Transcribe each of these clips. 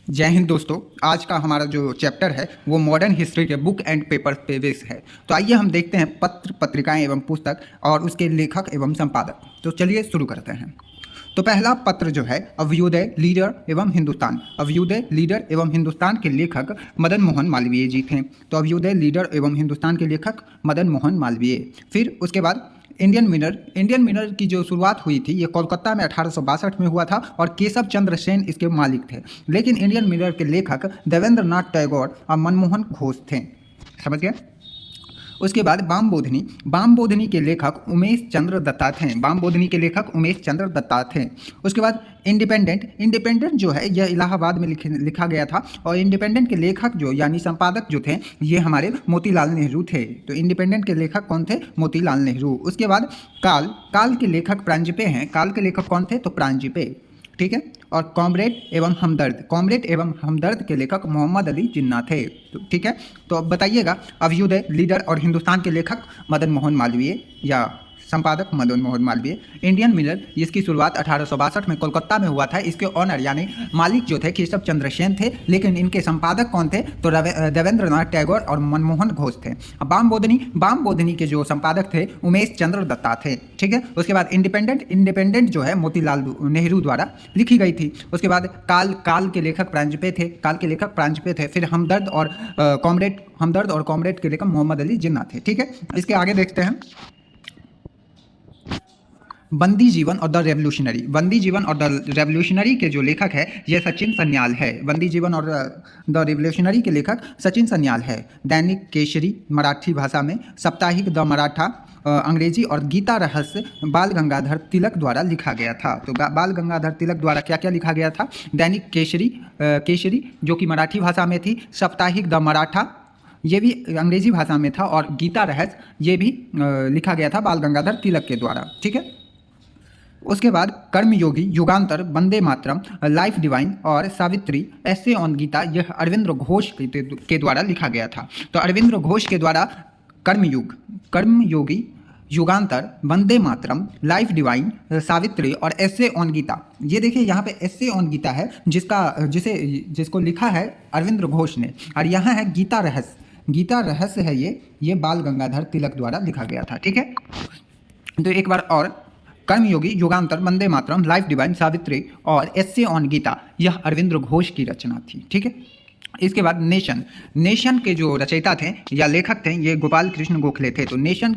जय हिंद दोस्तों। आज का हमारा जो चैप्टर है वो मॉडर्न हिस्ट्री के बुक एंड पेपर पे बेस है। तो आइए हम देखते हैं पत्र पत्रिकाएं एवं पुस्तक और उसके लेखक एवं संपादक। तो चलिए शुरू करते हैं। तो पहला पत्र जो है अभ्युदय लीडर एवं हिंदुस्तान। अभ्युदय लीडर एवं हिंदुस्तान के लेखक मदन मोहन मालवीय जी थे। तो अभ्युदय लीडर एवं हिंदुस्तान के लेखक मदन मोहन मालवीय। फिर उसके बाद इंडियन मिरर की जो शुरुआत हुई थी ये कोलकाता में 1862 में हुआ था और केशव चंद्र सेन इसके मालिक थे। लेकिन इंडियन मिरर के लेखक देवेंद्र नाथ टैगोर और मनमोहन घोष थे। समझ गए। उसके बाद बाम बोधनी के लेखक उमेश चंद्र दत्ता थे। बाम बोधनी के लेखक उमेश चंद्र दत्ता थे। उसके बाद इंडिपेंडेंट जो है यह इलाहाबाद में लिखा गया था और इंडिपेंडेंट के लेखक जो यानी संपादक जो थे ये हमारे मोतीलाल नेहरू थे। तो इंडिपेंडेंट के लेखक कौन थे? मोतीलाल नेहरू। उसके बाद काल के लेखक प्रांजपे हैं। काल के लेखक कौन थे? तो प्रांजपे। ठीक है। और कॉमरेड एवं हमदर्द के लेखक मोहम्मद अली जिन्ना थे। तो ठीक है। तो अब बताइएगा अभ्युदय लीडर और हिंदुस्तान के लेखक मदन मोहन मालवीय या संपादक मदन मोहन मालवीय। इंडियन मिरर इसकी शुरुआत 1862 में कोलकाता में हुआ था। इसके ऑनर यानी मालिक जो थे केशव चंद्र सेन थे, लेकिन इनके संपादक कौन थे? तो देवेंद्र नाथ टैगोर और मनमोहन घोष थे। बाम बोधनी के जो संपादक थे उमेश चंद्र दत्ता थे। ठीक है। उसके बाद इंडिपेंडेंट जो है मोतीलाल नेहरू द्वारा लिखी गई थी। उसके बाद काल के लेखक प्रांजपे थे। फिर हमदर्द और कॉमरेड के लेखक मोहम्मद अली जिन्ना थे। ठीक है। इसके आगे देखते हैं बंदी जीवन और द रेवोल्यूशनरी के जो लेखक है ये सचिन सन्याल है। बंदी जीवन और द रेवोल्यूशनरी के लेखक सचिन सन्याल है। दैनिक केसरी मराठी भाषा में, साप्ताहिक द मराठा अंग्रेजी और गीता रहस्य बाल गंगाधर तिलक द्वारा लिखा गया था। तो बाल गंगाधर तिलक द्वारा क्या क्या लिखा गया था? दैनिक केसरी जो कि मराठी भाषा में थी, साप्ताहिक द मराठा ये भी अंग्रेजी भाषा में था और गीता रहस्य ये भी लिखा गया था बाल गंगाधर तिलक के द्वारा। ठीक है। उसके बाद कर्मयोगी, युगांतर, वंदे मातरम, लाइफ डिवाइन और सावित्री ऐसे ऑन गीता यह अरविंद घोष के द्वारा लिखा गया था। तो अरविंद घोष के द्वारा कर्मयोगी, युगांतर, वंदे मातरम, लाइफ डिवाइन, सावित्री और ऐसे ऑन गीता। ये देखिए यहाँ पे ऐसे ऑन गीता है जिसको लिखा है अरविंद घोष ने, और यहाँ है गीता रहस्य है ये बाल गंगाधर तिलक द्वारा लिखा गया था। ठीक है। तो एक बार और, कर्मयोगी, युगांतर, वंदे मातरम, लाइफ डिवाइन, सावित्री और एस्से ऑन गीता यह अरविंद घोष की रचना थी। ठीक है। इसके बाद नेशन के जो रचयिता थे या लेखक थे ये गोपाल कृष्ण गोखले थे। तो नेशन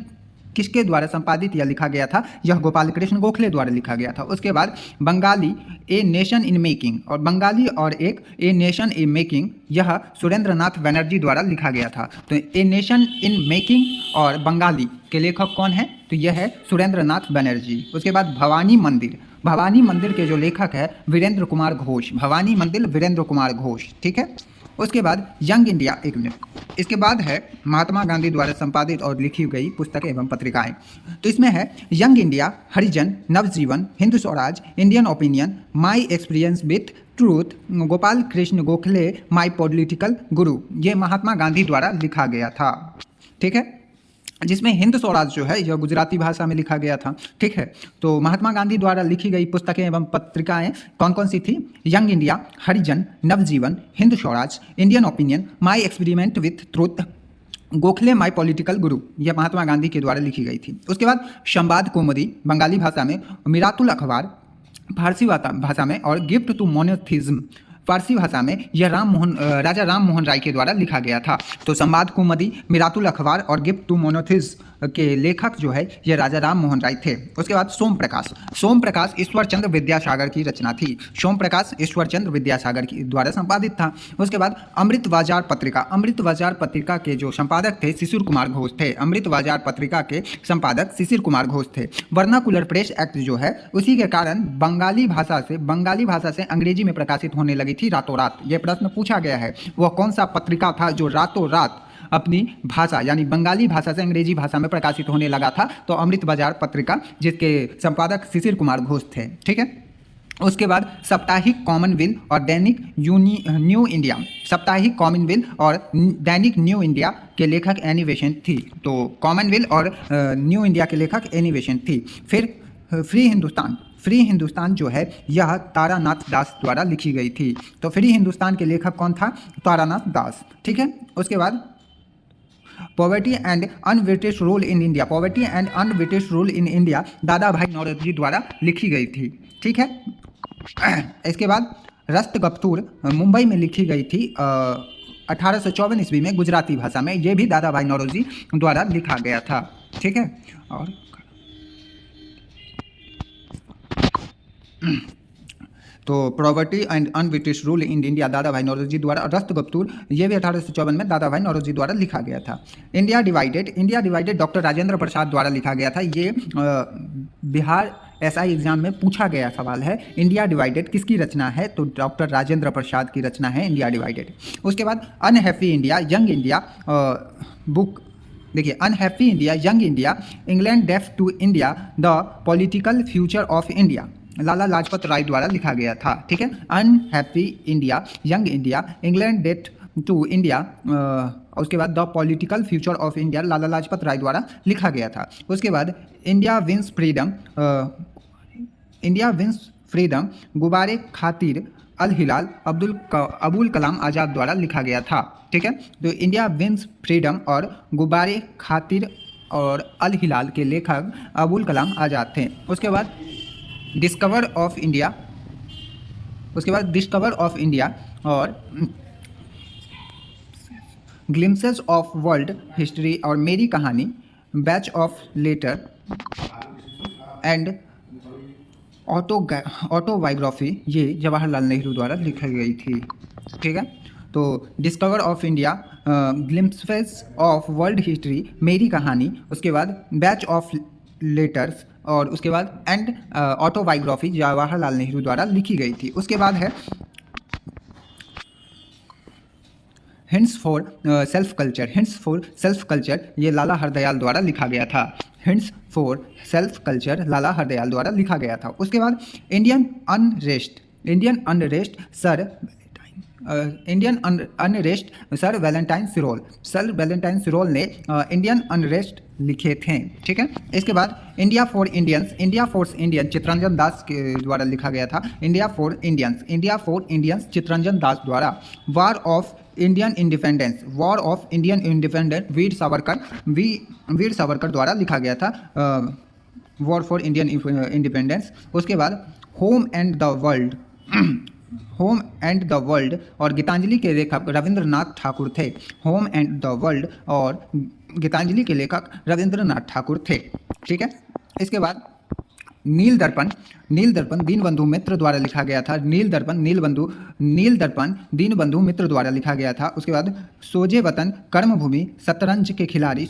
किसके द्वारा संपादित या लिखा गया था? यह गोपाल कृष्ण गोखले द्वारा लिखा गया था। उसके बाद Bengali a nation in making, और बंगाली और एक ए नेशन इन मेकिंग यह सुरेंद्रनाथ बनर्जी द्वारा लिखा गया था। तो ए नेशन इन मेकिंग और बंगाली के लेखक कौन है? तो यह है सुरेंद्रनाथ बनर्जी। उसके बाद भवानी मंदिर के जो लेखक है वीरेंद्र कुमार घोष। ठीक है। उसके बाद यंग इंडिया, एक मिनट, इसके बाद है महात्मा गांधी द्वारा संपादित और लिखी गई पुस्तकें एवं पत्रिकाएं। तो इसमें है Young India, Harijan, Navjivan, Hindu Swaraj, Indian Opinion, My Experience With Truth, Gopal Krishna Gokhale, my political guru. ये महात्मा गांधी द्वारा लिखा गया था। ठीक है। जिसमें हिंद स्वराज जो है यह गुजराती भाषा में लिखा गया था। ठीक है। तो महात्मा गांधी द्वारा लिखी गई पुस्तकें एवं पत्रिकाएं कौन कौन सी थी? Young India, Harijan, Navjivan, Hind Swaraj, Indian Opinion, My Experiment With Truth, Gokhale, my political guru. यह महात्मा गांधी के द्वारा लिखी गई थी। उसके बाद संवाद कौमुदी बंगाली भाषा में, मिरातुल अखबार फारसी भाषा में और गिफ्ट टू मोनोथिज्म फारसी भाषा में यह राजा राम मोहन राय के द्वारा लिखा गया था। तो संवाद कुमुदी, मिरातुल अखबार और गिफ्ट टू मोनोथिज्म के लेखक जो है ये राजा राम मोहन राय थे। उसके बाद सोम प्रकाश ईश्वर चंद्र विद्यासागर की रचना थी। सोम प्रकाश ईश्वर चंद्र विद्यासागर की द्वारा संपादित था। उसके बाद अमृत बाजार पत्रिका के जो संपादक थे शिशिर कुमार घोष थे। अमृत बाजार पत्रिका के संपादक शिशिर कुमार घोष थे। वर्नाकुलर प्रेस एक्ट जो है उसी के कारण बंगाली भाषा से अंग्रेजी में प्रकाशित होने लगी थी रातों रात। यह प्रश्न पूछा गया है वह कौन सा पत्रिका था जो रातों रात अपनी भाषा यानी बंगाली भाषा से अंग्रेजी भाषा में प्रकाशित होने लगा था? तो अमृत बाजार पत्रिका, जिसके संपादक शिशिर कुमार घोष थे। ठीक है। उसके बाद साप्ताहिक कॉमनवेल्थ और दैनिक न्यू इंडिया के लेखक एनी बेसेंट थी। तो कॉमनवेल्थ और न्यू इंडिया के लेखक एनी बेसेंट थी। फिर फ्री फ्री हिंदुस्तान जो है यह तारानाथ दास द्वारा लिखी गई थी। तो फ्री हिंदुस्तान के लेखक कौन था? तारानाथ दास। ठीक है, उसके बाद poverty and un-British rule in India, poverty and un-British rule in India दादा भाई नौरोजी द्वारा लिखी गई थी। ठीक है, इसके बाद रस्तगफ्तूर मुंबई में लिखी गई थी 1854 ईस्वी में गुजराती भाषा में। ये भी दादा भाई नौरोजी द्वारा लिखा गया था। ठीक है, और तो property and un-British rule in India दादा भाई नौरोजी द्वारा, रस्तगफ्तूर ये भी 1854 में दादा भाई नौरोजी द्वारा लिखा गया था। India divided doctor Rajendra Prasad द्वारा लिखा गया था। ये बिहार एसआई एग्जाम में पूछा गया सवाल है। इंडिया डिवाइडेड किसकी रचना है? तो डॉक्टर राजेंद्र प्रसाद की रचना है इंडिया डिवाइडेड। उसके बाद unhappy India young India book, देखिए unhappy India young India, England debt to India, the political future of India, Lala Lajpat Rai द्वारा लिखा गया था। ठीक है, unhappy India young India, England death to India, उसके बाद the political future of India, Lala Lajpat Rai द्वारा लिखा गया था। उसके बाद इंडिया विंस फ्रीडम, गुब्बारे खातिर अल हिलाल, अबुल कलाम आज़ाद द्वारा लिखा गया था। ठीक है, तो इंडिया विंस फ्रीडम और गुब्बारे खातिर और अल हिलाल के लेखक अबुल कलाम आज़ाद थे। उसके बाद डिस्कवर ऑफ इंडिया, और ग्लिम्सेस ऑफ वर्ल्ड हिस्ट्री और Meri Kahani, Bunch of Letter and Autobiography, ये जवाहरलाल नेहरू द्वारा लिखी गई थी। ठीक है, तो discover of India, glimpses of World history, मेरी कहानी, उसके बाद बैच ऑफ लेटर्स, और उसके बाद एंड ऑटोबायोग्राफी जवाहरलाल नेहरू द्वारा लिखी गई थी। उसके बाद है हिंट्स फॉर सेल्फ कल्चर, ये लाला हरदयाल द्वारा लिखा गया था। हिंट्स फॉर सेल्फ कल्चर लाला हरदयाल द्वारा लिखा गया था। उसके बाद इंडियन अनरेस्ट सर वैलेंटाइन सिरोल ने इंडियन अनरेस्ट लिखे थे। ठीक है, इसके बाद India for Indians Chittaranjan Das के द्वारा लिखा गया था। India for Indians Chittaranjan Das द्वारा। War of Indian independence Veer Savarkar द्वारा लिखा गया था। War for Indian independence. उसके बाद होम एंड द वर्ल्ड और गीतांजलि के लेखक रविंद्रनाथ ठाकुर थे। होम एंड द वर्ल्ड और गीतांजलि के लेखक रविंद्रनाथ ठाकुर थे। ठीक है, इसके बाद नील दर्पण दीनबंधु मित्र द्वारा लिखा गया था। नील दर्पण दीनबंधु मित्र द्वारा लिखा गया था। उसके बाद सोजे वतन कर्मभूमि शतरंज के खिलाड़ी,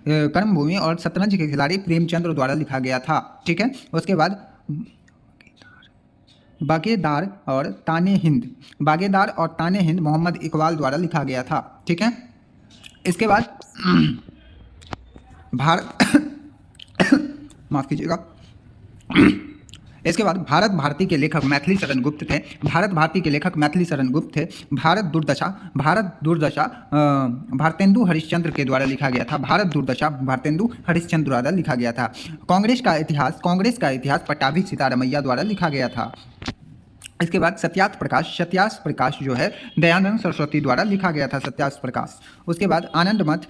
कर्मभूमि और शतरंज के खिलाड़ी प्रेमचंद्र द्वारा लिखा गया था। ठीक है, उसके बाद बागेदार और ताने हिंद मोहम्मद इकबाल द्वारा लिखा गया था। ठीक है, इसके बाद माफ कीजिएगा, इसके बाद भारत भारती के लेखक मैथिली शरण गुप्त थे। भारत दुर्दशा भारतेंदु हरिश्चंद्र के द्वारा लिखा गया था। भारतेंदु हरिश्चंद्र द्वारा लिखा गया था। कांग्रेस का इतिहास पट्टाभी सीतारमैया द्वारा लिखा गया था। इसके बाद सत्यार्थ प्रकाश जो है दयानंद सरस्वती द्वारा लिखा गया था। सत्यार्थ प्रकाश। उसके बाद आनंद मठ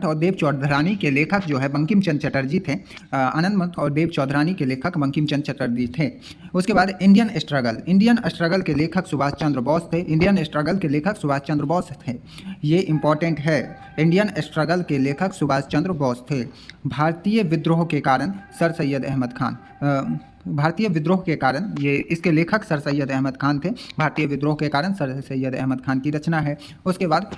और देव चौधरानी के लेखक जो है बंकिम चंद्र चटर्जी थे। आनंद मठ और देव चौधरानी के लेखक बंकिम चंद्र चटर्जी थे। उसके बाद इंडियन स्ट्रगल के लेखक सुभाष चंद्र बोस थे। ये इंपॉर्टेंट है, इंडियन स्ट्रगल के लेखक सुभाष चंद्र बोस थे। भारतीय विद्रोह के कारण सर सैयद अहमद खान, भारतीय विद्रोह के कारण, ये इसके लेखक सर सैयद अहमद खान थे। भारतीय विद्रोह के कारण सर सैयद अहमद खान की रचना है। उसके बाद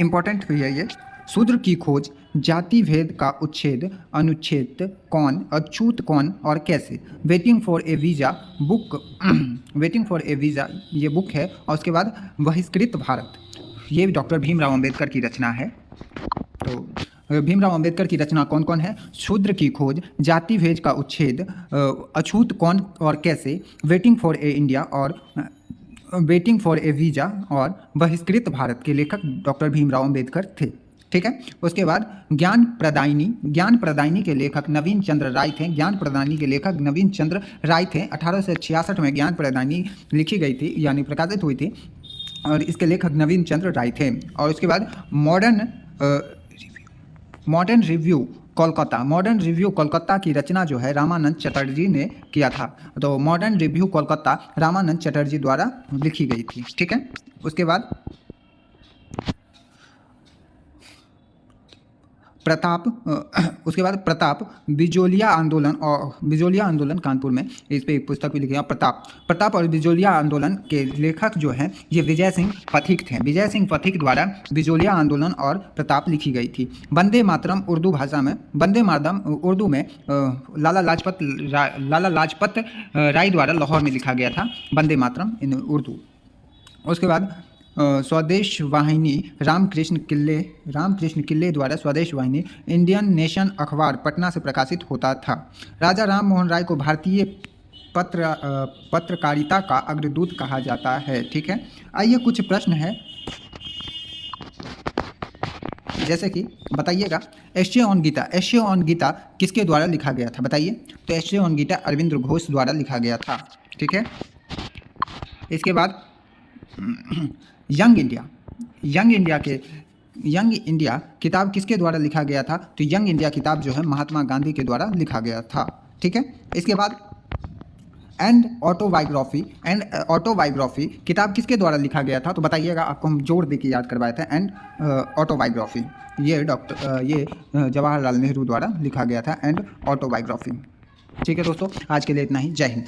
इम्पोर्टेंट है ये, शूद्र की खोज, जाति भेद का उच्छेद, अनुच्छेद कौन, अछूत कौन और कैसे, वेटिंग फॉर ए वीज़ा ये बुक है। और उसके बाद बहिष्कृत भारत, ये डॉक्टर भीमराव अंबेडकर की रचना है। तो भीमराव अंबेडकर की रचना कौन कौन है? शूद्र की खोज, जाति भेद का उच्छेद, अछूत कौन और कैसे, वेटिंग फॉर ए वीज़ा और बहिष्कृत भारत के लेखक डॉक्टर भीमराव अंबेडकर थे। ठीक है। उसके बाद ज्ञान प्रदायिनी के लेखक नवीन चंद्र राय थे। ज्ञान प्रदायिनी के लेखक नवीन चंद्र राय थे। 1866 में ज्ञान प्रदायिनी लिखी गई थी, यानी प्रकाशित हुई थी, और इसके लेखक नवीन चंद्र राय थे। और उसके बाद मॉडर्न रिव्यू कोलकाता की रचना जो है रामानंद चटर्जी ने किया था। तो मॉडर्न रिव्यू कोलकाता रामानंद चटर्जी द्वारा लिखी गई थी, ठीक है। उसके बाद प्रताप बिजोलिया आंदोलन कानपुर में, इस पे एक पुस्तक भी लिखी है। प्रताप और बिजोलिया आंदोलन के लेखक जो हैं ये विजय सिंह पथिक थे। विजय सिंह पथिक द्वारा बिजोलिया आंदोलन और प्रताप लिखी गई थी। वंदे मातरम उर्दू में लाला लाजपत राय द्वारा लाहौर में लिखा गया था वंदे मातरम इन उर्दू। उसके बाद स्वदेश वाहिनी रामकृष्ण किल्ले द्वारा स्वदेश वाहिनी इंडियन नेशन अखबार पटना से प्रकाशित होता था। राजा राम मोहन राय को भारतीय पत्रकारिता का अग्रदूत कहा जाता है, ठीक है। आइए कुछ प्रश्न है, जैसे कि बताइएगा एस्से ऑन गीता किसके द्वारा लिखा गया था, बताइए। तो एस्से ऑन गीता अरविंद घोष द्वारा लिखा गया था, ठीक है। इसके बाद यंग इंडिया किताब किसके द्वारा लिखा गया था, तो यंग इंडिया किताब जो है महात्मा गांधी के द्वारा लिखा गया था, ठीक है। इसके बाद एंड ऑटोबायोग्राफी किताब किसके द्वारा लिखा गया था, तो बताइएगा, आपको हम जोड़ दे के याद करवाए थे। एंड ऑटोबायोग्राफी ये जवाहरलाल नेहरू द्वारा लिखा गया था, एंड ऑटोबायोग्राफी, ठीक है दोस्तों। आज के लिए इतना ही, जय हिंद।